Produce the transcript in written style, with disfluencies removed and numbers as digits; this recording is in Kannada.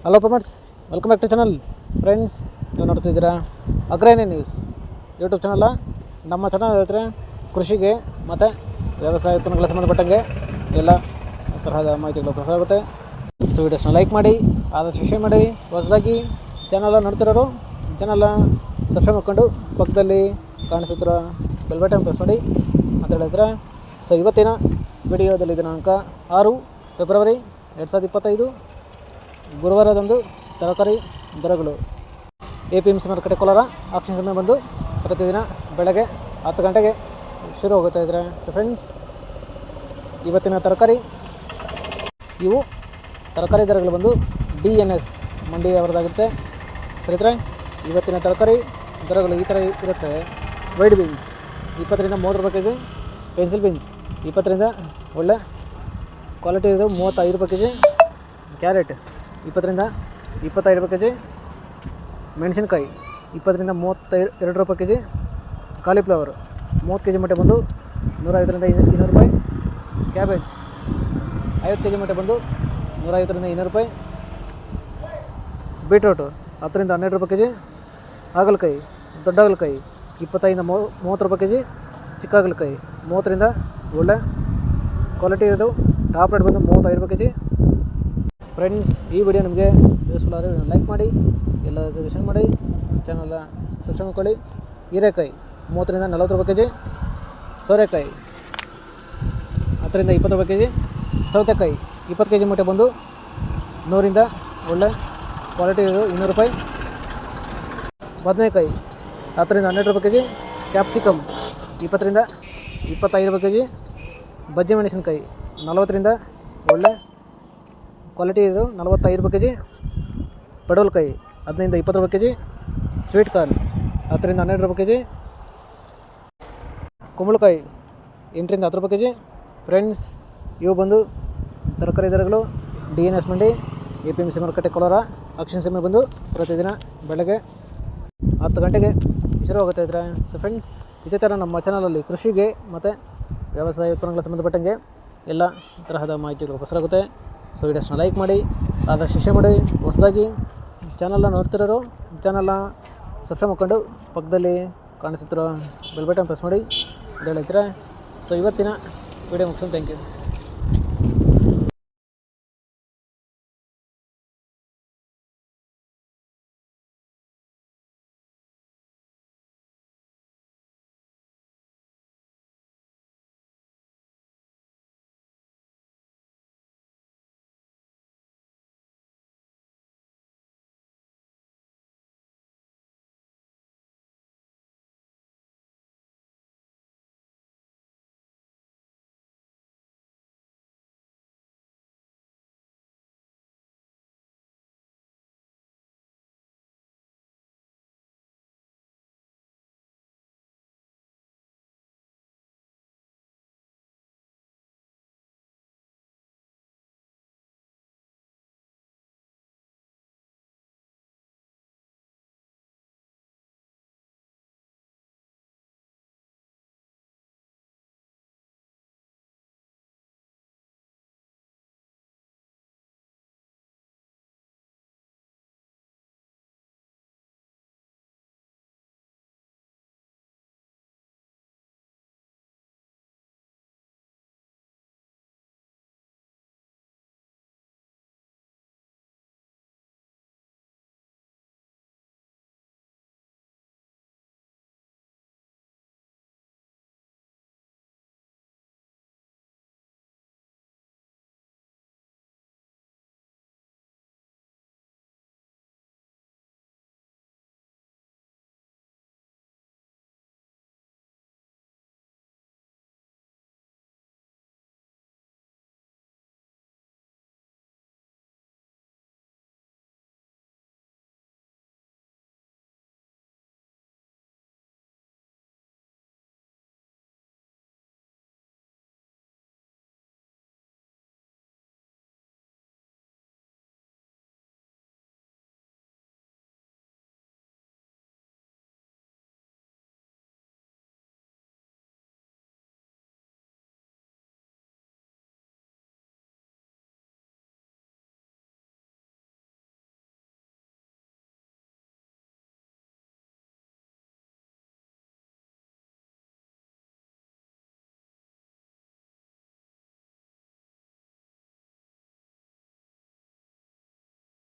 Hello farmers, welcome back to channel. Friends, ನೀವು ನೋಡ್ತಿದ್ದೀರಾ ಅಗ್ರಹಿಣಿ ನ್ಯೂಸ್ ಯೂಟ್ಯೂಬ್ ಚಾನಲ್. ನಮ್ಮ ಚಾನಲ್ ಹೇಳ್ತಾರೆ ಕೃಷಿಗೆ ಮತ್ತು ವ್ಯವಸಾಯ ಉತ್ಪನ್ನಗಳ ಸಂಬಂಧಪಟ್ಟಂಗೆ ಎಲ್ಲ ತರಹದ ಮಾಹಿತಿಗಳು ಪ್ರಸಾರ ಆಗುತ್ತೆ. ಸೊ ವಿಡಿಯೋಸ್ನ ಲೈಕ್ ಮಾಡಿ, ಆದಷ್ಟು ಶೇರ್ ಮಾಡಿ. ಹೊಸದಾಗಿ ಚಾನಲ್ ನೋಡ್ತಿರೋರು ಚಾನಲ್ನ ಸಬ್ಸ್ಕ್ರೈಬ್ ಮಾಡ್ಕೊಂಡು ಪಕ್ಕದಲ್ಲಿ ಕಾಣಿಸುತ್ತಿರೋ ಬೆಲ್ ಬಟನ್ ಪ್ರೆಸ್ ಮಾಡಿ ಅಂತ ಹೇಳಿದ್ರೆ. ಸೊ ಇವತ್ತಿನ ವಿಡಿಯೋದಲ್ಲಿ ದಿನಾಂಕ 6 ಫೆಬ್ರವರಿ 2025 ಗುರುವಾರದಂದು ತರಕಾರಿ ದರಗಳು APMC ಮಾರುಕಟ್ಟೆ ಕೋಲಾರ ಆಕ್ಷನ್ ಸಮಯ ಬಂದು ಪ್ರತಿದಿನ ಬೆಳಗ್ಗೆ 10 ಗಂಟೆಗೆ ಶುರು ಹೋಗುತ್ತಾ ಇದ್ದಾರೆ. ಸೊ ಫ್ರೆಂಡ್ಸ್, ಇವತ್ತಿನ ತರಕಾರಿ ದರಗಳು ಬಂದು DNS ಮಂಡಿ ಅವರದಾಗುತ್ತೆ. ಸರಿದ್ರೆ ಇವತ್ತಿನ ತರಕಾರಿ ದರಗಳು ಈ ಥರ ಇರುತ್ತೆ. ವೈಟ್ ಬೀನ್ಸ್ 20 ರಿಂದ 30 ರೂಪಾಯಿ ಕೆಜಿ, ಪೆನ್ಸಿಲ್ ಬೀನ್ಸ್ 20 ರಿಂದ ಒಳ್ಳೆ ಕ್ವಾಲಿಟಿ ಇದು 35 ರೂಪಾಯಿ ಕೆಜಿ, ಕ್ಯಾರೆಟ್ 20 ರಿಂದ 25 ರೂಪಾಯಿ ಕೆಜಿ, ಮೆಣಸಿನ್ಕಾಯಿ 20 ರಿಂದ 32 ರೂಪಾಯಿ ಕೆಜಿ, ಕಾಲಿಫ್ಲವರ್ 30 ಕೆಜಿ ಮಟ್ಟ ಬಂದು 150 ರಿಂದ 200 ರೂಪಾಯಿ, ಕ್ಯಾಬೇಜ್ 50 ಕೆಜಿ ಮಟ್ಟ ಬಂದು 150 ರಿಂದ 200 ರೂಪಾಯಿ, ಬೀಟ್ರೂಟು 10 ರಿಂದ 12 ರೂಪಾಯಿ ಕೆಜಿ, ಹಾಗಲಕಾಯಿ ದೊಡ್ಡ ಹಾಗಲಕಾಯಿ 25 ರಿಂದ 30 ರೂಪಾಯಿ ಕೆಜಿ, ಚಿಕ್ಕ ಹಾಗಲಕಾಯಿ 30 ರಿಂದ ಒಳ್ಳೆ ಕ್ವಾಲಿಟಿ ಇರೋದು ಟಾಪ್ ರೇಟ್ ಬಂದು 35 ರೂಪಾಯಿ ಕೆಜಿ. ಫ್ರೆಂಡ್ಸ್, ಈ ವಿಡಿಯೋ ನಿಮಗೆ ಯೂಸ್ಫುಲ್ ಆದರೆ ಲೈಕ್ ಮಾಡಿ, ಎಲ್ಲ ವಿಷಯ ಮಾಡಿ, ಚಾನಲ್ನ ಸಬ್ಸ್ಕ್ರೈಬ್ ಮಾಡ್ಕೊಳ್ಳಿ. ಹೀರೆಕಾಯಿ 30 ರಿಂದ 40 ರೂಪಾಯಿ ಕೆಜಿ, ಸೋರೆಕಾಯಿ 10 ರಿಂದ 20 ರೂಪಾಯಿ ಕೆಜಿ, ಸೌತೆಕಾಯಿ 20 ಕೆಜಿ ಮೂಟೆ ಬಂದು 100 ರಿಂದ ಒಳ್ಳೆ ಕ್ವಾಲಿಟಿ ಇರೋದು 200 ರೂಪಾಯಿ, ಬದನೆಕಾಯಿ 10 ರಿಂದ 12 ರೂಪಾಯಿ ಕೆಜಿ, ಕ್ಯಾಪ್ಸಿಕಮ್ 20 ರಿಂದ 25 ರೂಪಾಯಿ ಕೆಜಿ, ಬಜ್ಜಿ ಮೆಣಸಿನಕಾಯಿ 40 ರಿಂದ ಒಳ್ಳೆ ಕ್ವಾಲಿಟಿ ಇದು 45 ರೂಪಾಯಿ ಕೆಜಿ, ಪಡವಲಕಾಯಿ 15 ರಿಂದ 20 ರೂಪಾಯಿ ಕೆಜಿ, ಸ್ವೀಟ್ ಕಾರ್ನ್ 10 ರಿಂದ 12 ರೂಪಾಯಿ ಕೆಜಿ, ಕುಂಬಳಕಾಯಿ 8 ರಿಂದ 10 ರೂಪಾಯಿ ಕೆಜಿ. ಫ್ರೆಂಡ್ಸ್, ಇವು ಬಂದು ತರಕಾರಿ ದರಗಳು DNS ಮಂಡಿ APMC ಮಾರುಕಟ್ಟೆ ಕೋಲಾರ ಆಕ್ಷನ್ ಸಮಯ ಬಂದು ಪ್ರತಿದಿನ ಬೆಳಗ್ಗೆ 10 ಗಂಟೆಗೆ ಶುರು ಆಗುತ್ತಾ ಇದ್ದಾರೆ. ಸೊ ಫ್ರೆಂಡ್ಸ್, ಇದೇ ಥರ ನಮ್ಮ ಚಾನಲಲ್ಲಿ ಕೃಷಿಗೆ ಮತ್ತು ವ್ಯವಸಾಯ ಉತ್ಪನ್ನಗಳ ಸಂಬಂಧಪಟ್ಟಂಗೆ ಎಲ್ಲ ತರಹದ ಮಾಹಿತಿಗಳು ಪ್ರಸಾರ ಆಗುತ್ತೆ. ಸೊ ವಿಡಿಯೋಸ್ನ ಲೈಕ್ ಮಾಡಿ, ಆದಷ್ಟು ಶೇರ್ ಮಾಡಿ. ಹೊಸದಾಗಿ ಚಾನಲ್ನ ನೋಡ್ತಿರೋರು ಚಾನಲ್ನ ಸಬ್ಸ್ಕ್ರೈಬ್ ಮಾಡ್ಕೊಂಡು ಪಕ್ಕದಲ್ಲಿ ಕಾಣಿಸುತ್ತಿರೋ ಬೆಲ್ ಬಟನ್ ಪ್ರೆಸ್ ಮಾಡಿ ಅಂತ ಹೇಳ್ತಾರೆ. ಸೊ ಇವತ್ತಿನ ವಿಡಿಯೋ ಮುಗಿಸೋಣ. Thank you.